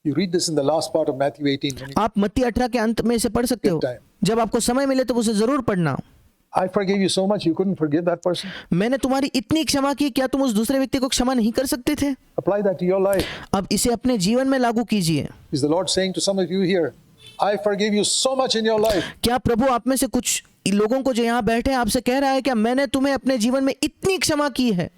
You read this in the last part of Matthew 18. when you- आप मत्ती 18 के अंत में इसे पढ़ सकते हो, Good time. जब आपको समय मिले तो उसे जरूर पढ़ना। I forgave you so much, you couldn't forgive that person. मैंने तुम्हारी इतनी क्षमा की, क्या तुम उस दूसरे व्यक्ति को क्षमा नहीं कर सकते थे? Apply that to your life. अब इसे अपने जीवन में लागू कीजिए। Is the Lord saying to some of you here, I forgive you so much in your life. क्या प्रभु आप में से कुछ लोगों को जो यहाँ बैठे हैं आपसे कह रहा है क्या मैंने तुम्हें अपने जीवन में इतनी क्षमा की है?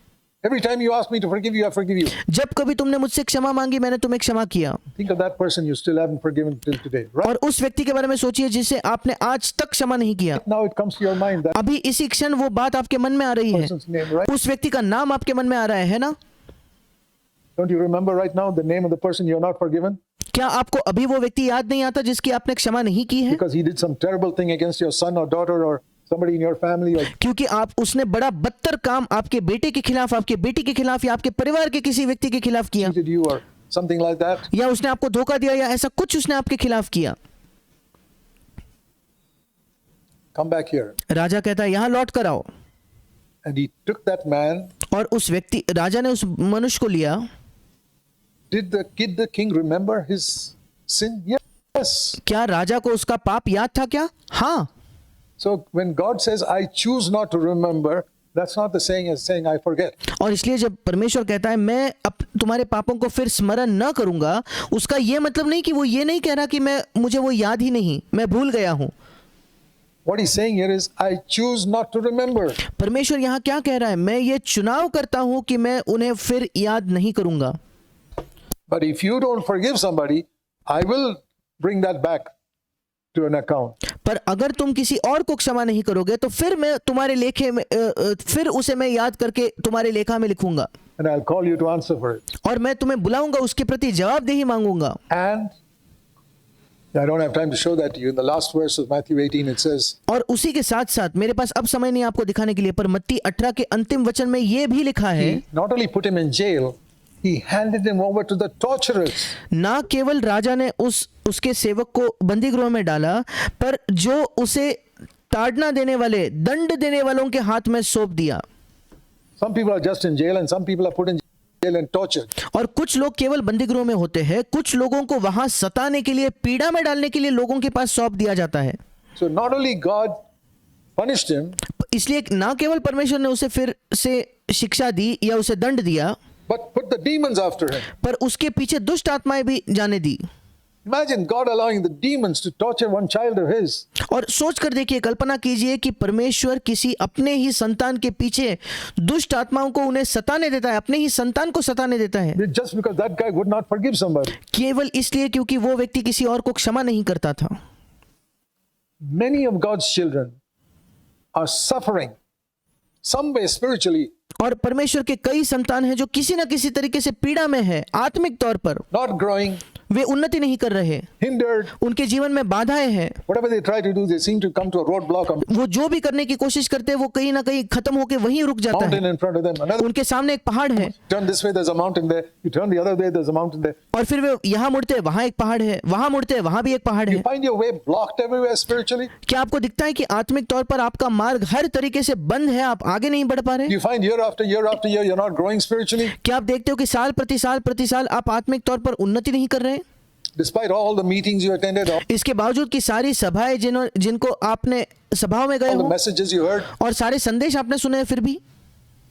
Every time you ask me to forgive you, I forgive you. जब कभी तुमने मुझसे क्षमा मांगी मैंने तुम्हें क्षमा किया। Think of that person you still haven't forgiven till today. Right और उस व्यक्ति के बारे में सोचिए जिसे आपने आज तक क्षमा नहीं किया। now it comes to your mind that अभी इसी क्षण वो बात आपके मन में आ रही है, person's name, right? उस व्यक्ति का नाम आपके मन में आ रहा है ना? Don't you remember right now the name of the person you're not forgiven? क्या आपको अभी वो व्यक्ति याद नहीं आता जिसकी आपने क्षमा नहीं की है? Because he did some terrible thing against your son or daughter or somebody in your family or क्योंकि आप उसने बड़ा बदतर काम आपके बेटे के खिलाफ, आपके बेटी के खिलाफ या आपके परिवार के किसी व्यक्ति के खिलाफ किया, cheated you or something like that. या उसने आपको धोखा दिया या ऐसा कुछ उसने आपके खिलाफ किया। Come back here. राजा कहता है यहाँ लौट कर आओ। And he took that man. और उस व्यक्ति राजा ने उस मनुष्य को लिया। Did the king remember his sin? Yes. क्या राजा को उसका पाप याद था क्या? हाँ। So when God says, I choose not to remember, that's not the saying as saying I forget. और इसलिए जब परमेश्वर कहता है मैं अब तुम्हारे पापों को फिर स्मरण न करूंगा, उसका ये मतलब नहीं कि वो ये नहीं कह रहा कि मुझे वो याद ही नहीं, मैं भूल गया हूं। What he's saying here is, I choose not to remember. परमेश्वर यहाँ क्या कह रहा है? मैं ये चुनाव करता हूं कि मैं उन्हें फिर याद नहीं करूंगा। But if you don't forgive somebody, I will bring that back to an account. पर अगर तुम किसी और को क्षमा नहीं करोगे तो फिर मैं तुम्हारे लेखे में फिर उसे मैं याद करके तुम्हारे लेखा में लिखूंगा। And I'll call you to answer for it. और मैं तुम्हें बुलाऊंगा, उसके प्रति जवाबदेही मांगूंगा। And I don't have time to show that to you. In the last verse of Matthew 18, it says, और उसी के साथ साथ मेरे पास अब समय नहीं आपको दिखाने के लिए, पर मत्ती 18 के अंतिम वचन में ये भी लिखा है, He not only put him in jail, he handed him over to the torturers. ना केवल राजा ने उसके सेवक को बंदी गृह में डाला, पर जो उसे ताड़ना देने वाले, दंड देने वालों के हाथ में सौंप दिया। Some people are just in jail and some people are put in jail and tortured. और कुछ लोग केवल बंदी गृह में होते हैं, कुछ लोगों को वहां सताने के लिए, पीड़ा में डालने के लिए लोगों के पास सौंप दिया जाता है। So not only God punished him, इसलिए ना केवल परमेश्वर ने उसे फिर से शिक्षा दी या उसे दंड दिया, but put the demons after him. पर उसके पीछे दुष्ट आत्माएं भी जाने दी। Imagine God allowing the demons to torture one child of his. और सोच कर देखिए, कल्पना कीजिए कि परमेश्वर किसी अपने ही संतान के पीछे दुष्ट आत्माओं को उन्हें सताने देता है, अपने ही संतान को सताने देता है, Just because that guy would not forgive somebody. केवल इसलिए क्योंकि वो व्यक्ति किसी और को क्षमा नहीं करता था। Many of God's children are suffering some way spiritually, और परमेश्वर के कई संतान हैं जो किसी न किसी तरीके से पीड़ा में है, आत्मिक तौर पर not growing, वे उन्नति नहीं कर रहे, hindered. उनके जीवन में बाधाएं हैं। Whatever they try to do, they seem to come to a roadblock, a वो जो भी करने की कोशिश करते हैं वो कहीं ना कहीं खत्म होकर वहीं रुक जाता mountain है। in front of them. Another उनके सामने एक पहाड़ है, turn this way, there's a mountain there. You turn the other way, there's a mountain there. और फिर वे यहाँ मुड़ते हैं, वहां एक पहाड़ है, वहां मुड़ते हैं, वहां भी एक पहाड़ You है। find your way blocked everywhere spiritually. क्या आपको दिखता है कि आत्मिक तौर पर आपका मार्ग हर तरीके से बंद है, आप आगे नहीं बढ़ पा रहे? You find year after year after year, you're not growing spiritually. क्या आप देखते हो कि साल प्रति साल आप आत्मिक तौर पर उन्नति नहीं कर रहे? Despite all the meetings you attended, all इसके बावजूद कि सारी सभाएं जिनको आपने सभाओं में गए the हो messages you heard, और सारे संदेश आपने सुने हैं, फिर भी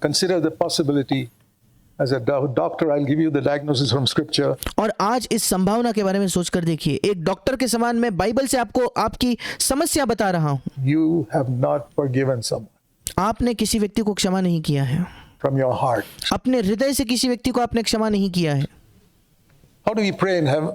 consider the possibility. As a doctor, I'll give you the diagnosis from scripture. और आज इस संभावना के बारे में सोचकर देखिए, एक डॉक्टर के समान मैं बाइबल से आपको आपकी समस्या बता रहा हूं। You have not forgiven someone आपने किसी व्यक्ति को क्षमा नहीं किया है, from your heart. अपने हृदय से किसी व्यक्ति को आपने क्षमा नहीं किया है। How do we pray in heaven?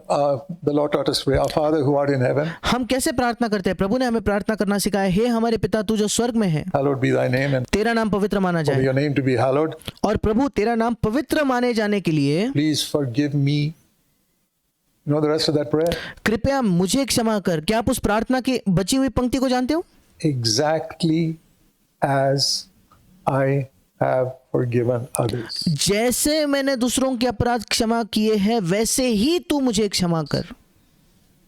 The Lord taught us to pray, Our Father who art in heaven, हम कैसे प्रार्थना करते हैं? प्रभु ने हमें प्रार्थना करना सिखाया, हे हमारे पिता तू जो स्वर्ग में है, hallowed be thy name, and तेरा नाम पवित्र माना for जाए। your name to be hallowed. और प्रभु तेरा नाम पवित्र माने जाने के लिए Please forgive me. You know the rest of that prayer? कृपया मुझे क्षमा कर। क्या आप उस प्रार्थना की बची हुई पंक्ति को जानते हो? Exactly as I have forgiven others. जैसे मैंने दूसरों के अपराध क्षमा किए हैं वैसे ही तू मुझे क्षमा कर।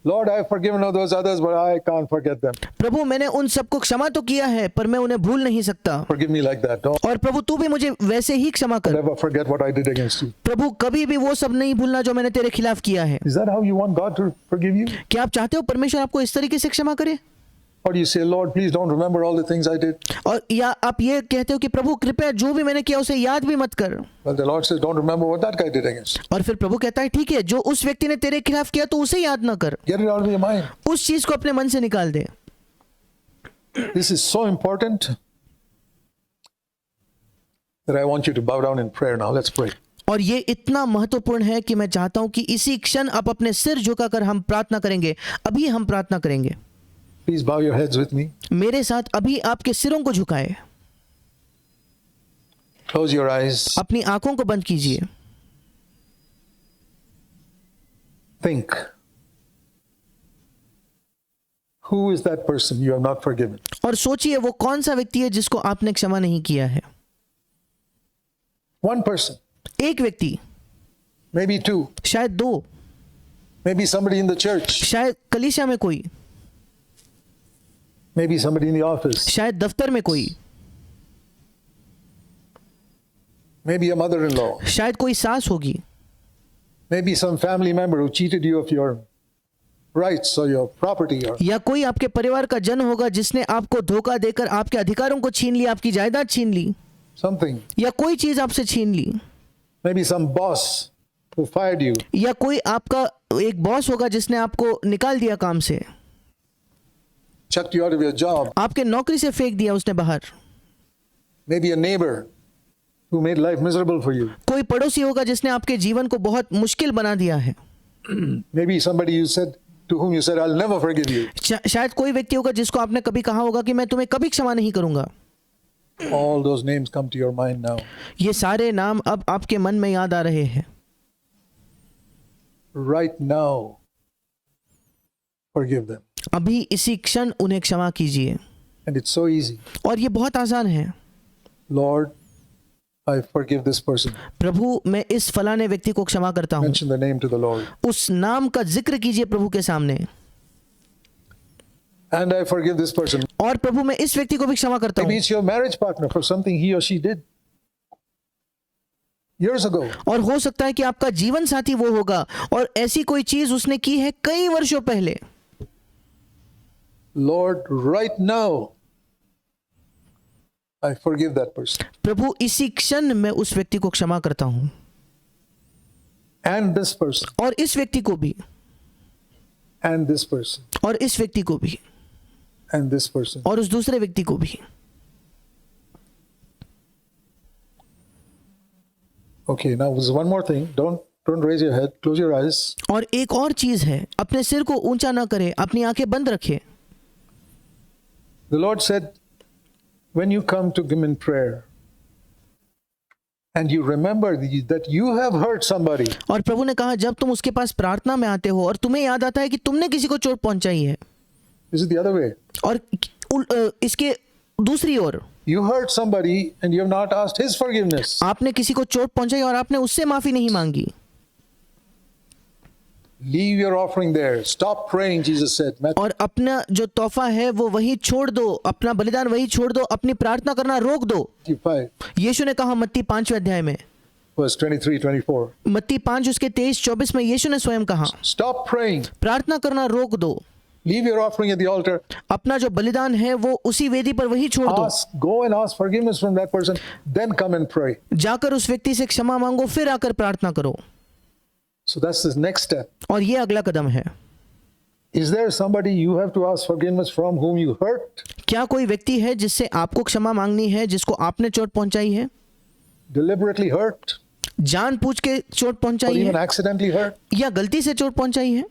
Lord, I have forgiven all those others, but I can't forget them. प्रभु मैंने उन सबको क्षमा तो किया है पर मैं उन्हें भूल नहीं सकता। Forgive me like that. Don't और प्रभु तू भी मुझे वैसे ही क्षमा कर। ever forget what I did against you. प्रभु कभी भी वो सब नहीं भूलना जो मैंने तेरे खिलाफ किया है। Is that how you want God to forgive you? क्या आप चाहते हो परमेश्वर आपको इस तरीके से क्षमा करे? Or do you say, Lord, please don't remember all the things I did? और या आप ये कहते हो कि प्रभु कृपया जो भी मैंने किया उसे याद भी मत कर। Well, the Lord says, don't remember what that guy did against you. और फिर प्रभु कहता है ठीक है, जो उस व्यक्ति ने तेरे खिलाफ किया तो उसे याद ना कर, Get it out of your mind. उस चीज को अपने मन से निकाल दे। This is so important that I want you to bow down in prayer now. Let's pray. और ये इतना महत्वपूर्ण है कि मैं चाहता हूं कि इसी क्षण आप अपने सिर झुकाकर हम प्रार्थना करेंगे। अभी हम प्रार्थना करेंगे। Please bow your heads with me. मेरे साथ अभी आपके सिरों को झुकाए, Close your eyes. अपनी आंखों को बंद कीजिए। Think. Who is that person you have not forgiven? और सोचिए वो कौन सा व्यक्ति है जिसको आपने क्षमा नहीं किया है। One person. एक व्यक्ति, Maybe two. शायद दो, Maybe somebody in the church. शायद कलीसिया में कोई, Maybe somebody in the office. शायद दफ्तर में कोई, Maybe a mother-in-law. शायद कोई सास होगी, Maybe some family member who cheated you of your rights or your property. Or या कोई आपके परिवार का जन होगा जिसने आपको धोखा देकर आपके अधिकारों को छीन लिया, आपकी जायदाद छीन ली, something. या कोई चीज आपसे छीन ली, Maybe some boss who fired you. या कोई आपका एक बॉस होगा जिसने आपको निकाल दिया काम से, Chucked you out of your job. आपके नौकरी से फेंक दिया उसने बाहर। Maybe a neighbor who made life miserable for you. कोई पड़ोसी होगा जिसने आपके जीवन को बहुत मुश्किल बना दिया है। Maybe somebody you said to whom you said, I'll never forgive you. शायद कोई व्यक्ति होगा जिसको आपने कभी कहा होगा कि मैं तुम्हें कभी क्षमा नहीं करूंगा। All those names come to your mind now. ये सारे नाम अब आपके मन में याद आ रहे हैं। Right now, forgive them. अभी इसी क्षण उन्हें क्षमा कीजिए। And it's so easy. और ये बहुत आसान है। Lord, I forgive this person. प्रभु मैं इस फलाने व्यक्ति को क्षमा करता हूँ। Mention the name to the Lord. उस नाम का जिक्र कीजिए प्रभु के सामने। And I forgive this person. और प्रभु मैं इस व्यक्ति को भी क्षमा करता Maybe हूँ। it's your marriage partner for something he or she did years ago. और हो सकता है कि आपका जीवन साथी वो होगा और ऐसी कोई चीज उसने की है कई वर्षों पहले। Lord, right now, I forgive that person. प्रभु इसी क्षण मैं उस व्यक्ति को क्षमा करता हूँ। And this person. और इस व्यक्ति को भी, And this person. और इस व्यक्ति को भी, And this person. और उस दूसरे व्यक्ति को भी। Okay, now there's one more thing. Don't raise your head. Close your eyes. और एक और चीज है, अपने सिर को ऊंचा ना करे, अपनी आंखें बंद रखे। The Lord said, when you come to Him in prayer, and you remember that you have hurt somebody, और प्रभु ने कहा जब तुम उसके पास प्रार्थना में आते हो और तुम्हें याद आता है कि तुमने किसी को चोट पहुंचाई है, this is the other way. और इसके दूसरी ओर You hurt somebody and you have not asked His forgiveness. आपने किसी को चोट पहुंचाई और आपने उससे माफी नहीं मांगी। Leave your offering there. Stop praying, Jesus said. और अपना जो तोहफा है वो वही छोड़ दो, अपना बलिदान वही छोड़ दो, अपनी प्रार्थना करना रोक दो। Matthew 5, यीशु ने कहा मत्ती 5वें अध्याय में, verse 23-24. मत्ती 5 उसके 23-24 में यीशु ने स्वयं कहा Stop praying. प्रार्थना करना रोक दो, Leave your offering at the altar. अपना जो बलिदान है वो उसी वेदी पर वही छोड़ दो, Go and ask forgiveness from that person. Then come and pray. जाकर उस व्यक्ति से क्षमा मांगो, फिर आकर प्रार्थना करो। So that's the next step. और ये अगला कदम है। Is there somebody you have to ask forgiveness from whom you hurt? क्या कोई व्यक्ति है जिससे आपको क्षमा मांगनी है, जिसको आपने चोट पहुंचाई है, Deliberately hurt? जानबूझ के चोट Or पहुंचाई even है, accidentally hurt? या गलती से चोट पहुंचाई है?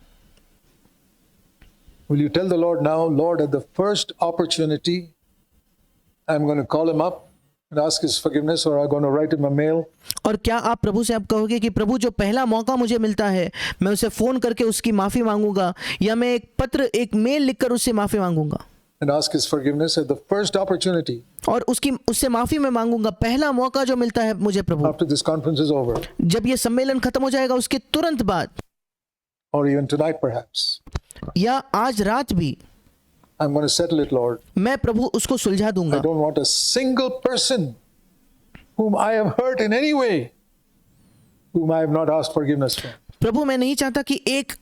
Will you tell the Lord now, Lord, at the first opportunity, I'm going to call him up and ask his forgiveness, or I'm going to write him a mail. और क्या आप प्रभु से आप कहोगे कि प्रभु जो पहला मौका मुझे मिलता है मैं उसे फोन करके उसकी माफी मांगूंगा, या मैं एक पत्र एक मेल लिखकर उससे माफी मांगूंगा And ask his forgiveness at the first opportunity और उससे माफी मैं मांगूंगा, पहला मौका जो मिलता है मुझे प्रभु, after this conference is over. जब ये सम्मेलन खत्म हो जाएगा उसके तुरंत बाद। or even tonight perhaps. या आज रात भी I'm going to settle it, Lord. मैं प्रभु उसको सुलझा I दूंगा। don't want a single person whom I have hurt in any way, whom I have not asked forgiveness from. प्रभु मैं नहीं चाहता कि एक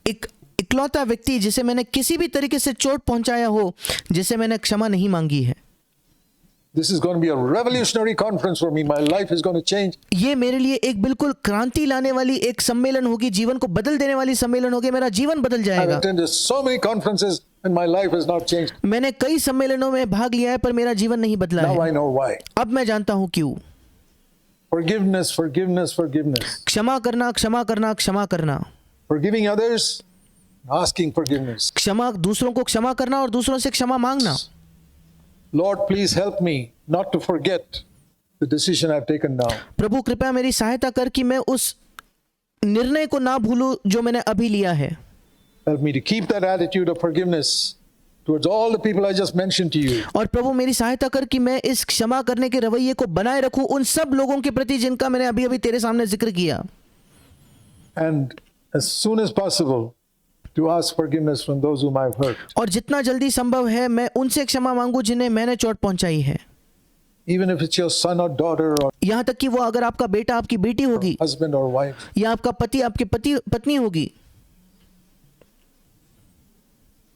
इकलौता व्यक्ति जिसे मैंने किसी भी तरीके से चोट पहुंचाया हो, जिसे मैंने क्षमा नहीं मांगी है। This is going to be a revolutionary conference for me. My life is going to change. ये मेरे लिए एक बिल्कुल क्रांति लाने वाली एक सम्मेलन होगी, जीवन को बदल देने वाली सम्मेलन होगी, मेरा जीवन बदल I've जाएगा। attended so many conferences and my life has not changed. मैंने कई सम्मेलनों में भाग लिया है पर मेरा जीवन नहीं बदला Now है। I know why. अब मैं जानता हूँ क्यों। Forgiveness, forgiveness, forgiveness. क्षमा करना, क्षमा करना, क्षमा करना। Forgiving others, asking forgiveness. क्षमा, दूसरों को क्षमा करना और दूसरों से क्षमा मांगना। Lord, please help me not to forget the decision I've taken now. प्रभु कृपया मेरी सहायता कर कि मैं उस निर्णय को ना भूलूं जो मैंने अभी लिया है। Help me to keep that attitude of forgiveness towards all the people I just mentioned to you. और प्रभु मेरी सहायता कर कि मैं इस क्षमा करने के रवैये को बनाए रखूं उन सब लोगों के प्रति जिनका मैंने अभी अभी तेरे सामने जिक्र किया। And as soon as possible, to ask forgiveness from those whom I've hurt. और जितना जल्दी संभव है मैं उनसे क्षमा मांगू जिन्हें मैंने चोट पहुंचाई है। Even if it's your son or daughter or यहाँ तक कि वो अगर आपका बेटा आपकी बेटी होगी husband or wife. या आपका पति आपकी पत्नी होगी,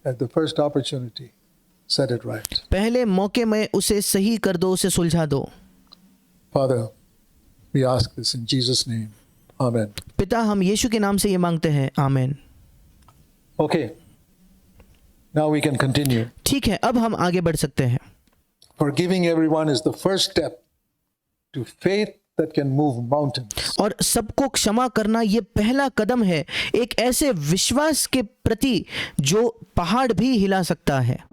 At the first opportunity, set it right. पहले मौके में उसे सही कर दो, उसे सुलझा दो। Father, we ask this in Jesus' name. Amen. पिता हम यीशु के नाम से ये मांगते हैं, आमीन। Okay. Now we can continue. ठीक है, अब हम आगे बढ़ सकते हैं। Forgiving everyone is the first step to faith that can move mountains. और सबको क्षमा करना ये पहला कदम है एक ऐसे विश्वास के प्रति जो पहाड़ भी हिला सकता है।